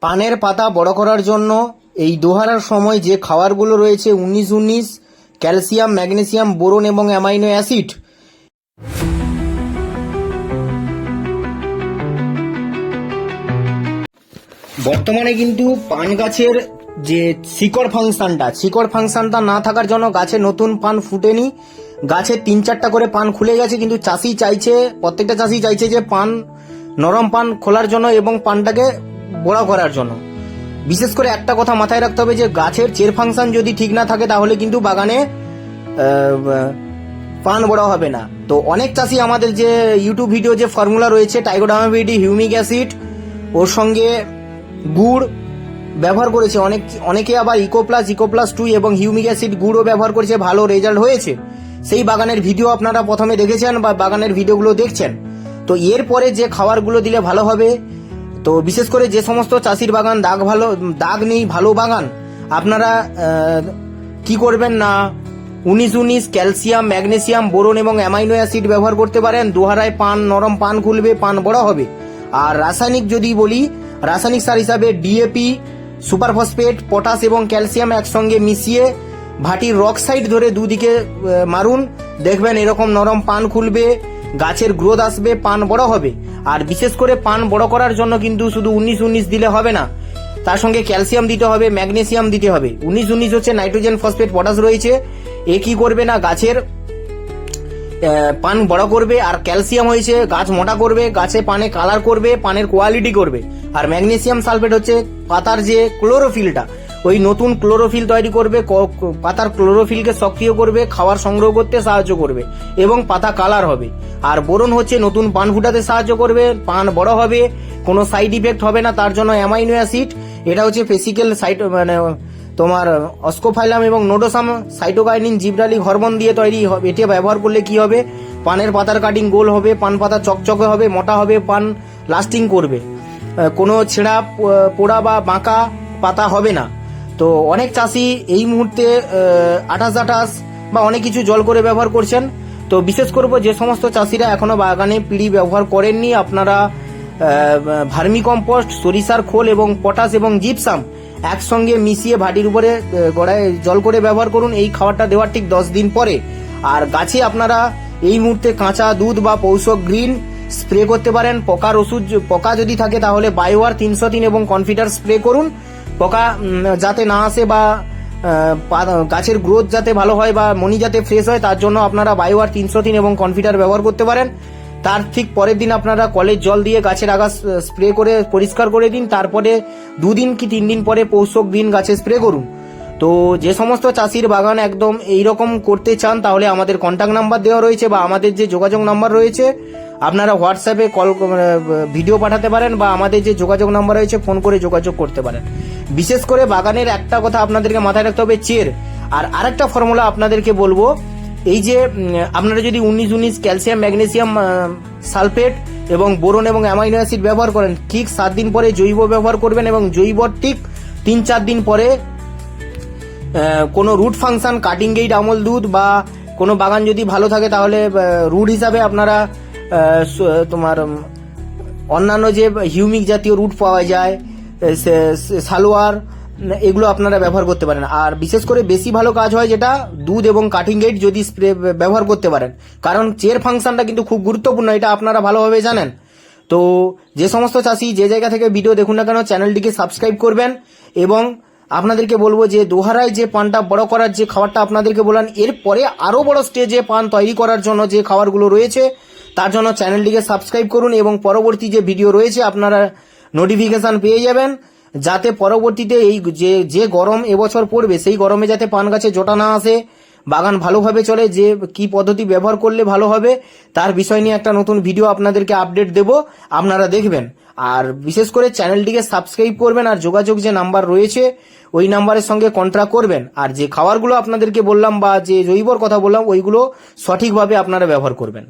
পানের পাতা বড় করার জন্য এই দোহারার সময় যে খাবারগুলো রয়েছে 19-19 ক্যালসিয়াম, ম্যাগনেসিয়াম, বোরন এবং অ্যামাইনো অ্যাসিড। বর্তমানে কিন্তু পান গাছের যে শিকড় ফাংশনটা না থাকার জন্য গাছে নতুন পান ফুটেনি, গাছে 3-4টা করে পান খুলে গেছে, কিন্তু প্রত্যেকটা চাষি চাইছে যে নরম পান খোলার জন্য এবং পানটাকে বড় করার জন্য। বিশেষ করে একটা কথা মাথায় রাখতে হবে যে গাছের চের ফাংশন যদি ঠিক না থাকে তাহলে কিন্তু বাগানে পান বড় হবে না। তো অনেক চাষি আমাদের যে ইউটিউব ভিডিও যে ফর্মুলা রয়েছে টাইকোডার্মা হিউমিক অ্যাসিড ওর সঙ্গে গুড় ব্যবহার করেছে, অনেকে আবার ইকোপ্লাস 2 এবং হিউমিক অ্যাসিড গুড়ও ব্যবহার করেছে, ভালো রেজাল্ট হয়েছে। সেই বাগানের ভিডিও আপনারা প্রথমে দেখেছেন বা বাগানের ভিডিওগুলো দেখছেন। তো এরপরে যে খাবারগুলো দিলে ভালো হবে, তো বিশেষ করে যে সমস্ত চাষির বাগান দাগ নেই ভালো বাগান, আপনারা কি করবেন না 19-19 ক্যালসিয়াম, ম্যাগনেসিয়াম, বোরন এবং অ্যামাইনো অ্যাসিড ব্যবহার করতে পারেন। দোহারায় নরম পান খুলবে, পান বড় হবে। আর রাসায়নিক যদি বলি, রাসায়নিক সার হিসাবে ডিএপি, সুপার ফসফেট, পটাশ এবং ক্যালসিয়াম একসঙ্গে মিশিয়ে ভাটির রক সাইড ধরে দুদিকে মারুন, দেখবেন এরকম নরম পান খুলবে, গাছের গ্রোথ আসবে, পান বড় হবে। আর বিশেষ করে পান বড় করার জন্য কিন্তু শুধু 19-19 দিলে হবে না, তার সঙ্গে ক্যালসিয়াম দিতে হবে, ম্যাগনেসিয়াম দিতে হবে। 19-19 হচ্ছে নাইট্রোজেন, ফসফেট, পটাশ রয়েছে, এ কি করবে না গাছের পান বড় করবে। আর ক্যালসিয়াম হয়েছে গাছ মোটা করবে, গাছে পানে কালার করবে, পানের কোয়ালিটি করবে। আর ম্যাগনেসিয়াম সালফেট হচ্ছে পাতার যে ক্লোরোফিলটা, ওই নতুন ক্লোরোফিল তৈরি করবে, পাতার ক্লোরোফিলকে সক্রিয় করবে, খাবার সংগ্রহ করতে সাহায্য করবে এবং পাতা কালার হবে। আর বোরন হচ্ছে নতুন পান ফুটাতে সাহায্য করবে, পান বড় হবে, কোনো সাইড ইফেক্ট হবে না। তার জন্য অ্যামাইনো অ্যাসিড, এটা হচ্ছে ফেসিক্যাল তোমার অস্কোফাইলাম এবং নোডোসাম সাইটোকাইনিন জিব্রালিক হরমোন দিয়ে তৈরি হবে। এটা ব্যবহার করলে কি হবে, পানের পাতার কাটিং গোল হবে, পান পাতা চকচকে হবে, মোটা হবে, পান লাস্টিং করবে, কোনো ছেঁড়া পোড়া বা বাঁকা পাতা হবে না। তো অনেক চাষি এই মুহূর্তে 28 বা অনেক কিছু জল করে ব্যবহার করছেন। তো বিশেষ করব যে সমস্ত চাষিরা এখনো বাগানে পিড়ি ব্যবহার করেননি, আপনারা ভার্মি কম্পোস্ট, সরিষার খোল এবং পটাশ এবং জিপসাম একসঙ্গে মিশিয়ে ভাটির উপরে গড়ায় জল করে ব্যবহার করুন। এই খাবারটা দেওয়ার ঠিক 10 দিন পরে। আর গাছে আপনারা এই মুহূর্তে কাঁচা দুধ বা পৌষক গ্রিন স্প্রে করতে পারেন। পোকা যদি থাকে তাহলে বায়োয়ার 303 এবং কনফিডার স্প্রে করুন, পোকা যাতে না আসে বা গাছের গ্রোথ যাতে ভালো হয় বা মনি যাতে ফ্রেশ হয়, তার জন্য আপনারা বায়োয়ার 303 এবং কনফিডার ব্যবহার করতে পারেন। তার ঠিক পরের দিন আপনারা কলের জল দিয়ে গাছের আগা স্প্রে করে পরিষ্কার করে দিন। তারপরে 2 দিন কি 3 দিন পরে পৌষক গ্রিন গাছে স্প্রে করুন। তো যে সমস্ত চাষির বাগান একদম এইরকম করতে চান তাহলে আমাদের কন্ট্যাক্ট নাম্বার দেওয়া রয়েছে বা আমাদের যে যোগাযোগ নাম্বার রয়েছে, আপনারা হোয়াটসঅ্যাপে ভিডিও পাঠাতে পারেন বা আমাদের যে যোগাযোগ নাম্বার রয়েছে ফোন করে যোগাযোগ করতে পারেন। বিশেষ করে বাগানের একটা কথা আপনাদেরকে মাথায় রাখতে হবে, চের। আর আরেকটা ফর্মুলা আপনাদেরকে বলবো, এই যে আপনারা যদি 19-19 ক্যালসিয়াম, ম্যাগনেসিয়াম সালফেট এবং বোরন এবং অ্যামাইনো অ্যাসিড ব্যবহার করেন, ঠিক 7 দিন পরে জৈব ব্যবহার করবেন এবং জৈব ঠিক 3-4 দিন পরে কোনো রুট ফাংশন, কাটিং গেট, আমল দুধ বা কোনো বাগান যদি ভালো থাকে তাহলে রুট হিসাবে আপনারা তোমার অন্যান্য যে হিউমিক জাতীয় রুট পাওয়া যায়, সালোয়ার, এগুলো আপনারা ব্যবহার করতে পারেন। আর বিশেষ করে বেশি ভালো কাজ হয় যেটা দুধ এবং কাটিং গেট যদি স্প্রে ব্যবহার করতে পারেন, কারণ চের ফাংশনটা কিন্তু খুব গুরুত্বপূর্ণ, এটা আপনারা ভালোভাবে জানেন। তো যে সমস্ত চাষি যে জায়গা থেকে ভিডিও দেখুন না কেন চ্যানেলটিকে সাবস্ক্রাইব করবেন। এবং আপনাদেরকে বলবো যে দোহারায় যে পানটা বড় করার যে খাবারটা আপনাদেরকে বললাম, এরপরে আরো বড় স্টেজে পান তৈরি করার জন্য যে খাবারগুলো রয়েছে তার জন্য চ্যানেলটিকে সাবস্ক্রাইব করুন এবং পরবর্তী যে ভিডিও রয়েছে আপনারা নোটিফিকেশন পেয়ে যাবেন, যাতে পরবর্তীতে এই যে গরম এবছর পড়বে সেই গরমে যাতে পান গাছে জোটা না আসে, বাগান ভালোভাবে চলে, যে কি পদ্ধতি ব্যবহার করলে ভালো হবে তার বিষয় নিয়ে একটা নতুন ভিডিও আপনাদেরকে আপডেট দেব, আপনারা দেখবেন। আর বিশেষ করে চ্যানেলটিকে সাবস্ক্রাইব করবেন আর যোগাযোগ যে নাম্বার রয়েছে ওই নাম্বারের সঙ্গে কন্ট্যাক্ট করবেন। আর যে খাবারগুলো আপনাদেরকে বললাম বা যে জৈবর কথা বললাম ওইগুলো সঠিকভাবে আপনারা ব্যবহার করবেন।